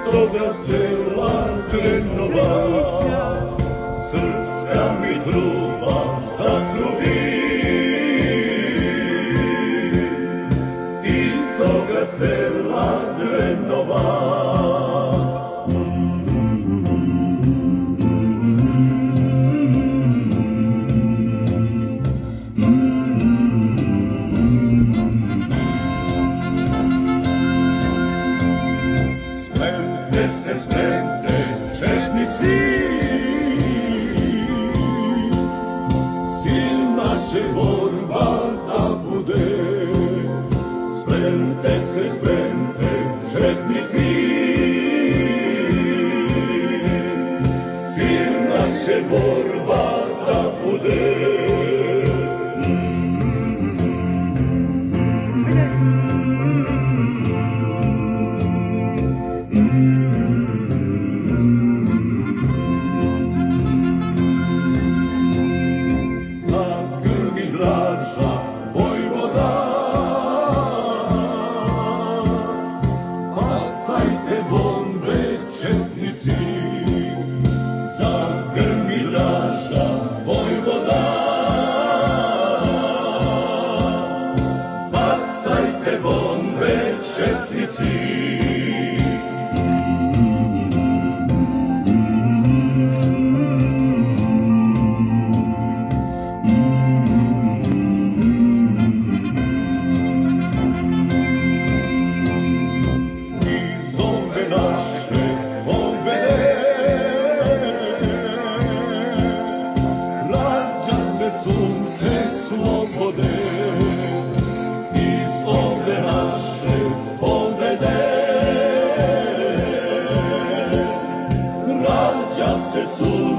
Istoga sela Drenova, srpska mi truba zatrubi. Istoga sela Drenova. Se spremte četnici, silna će borba da bude. Spremte se četnici, silna će borba da bude. Bombe četnici. Iz ove naše pobede rađa se sunce slobode. Naše pobede rađa se sunce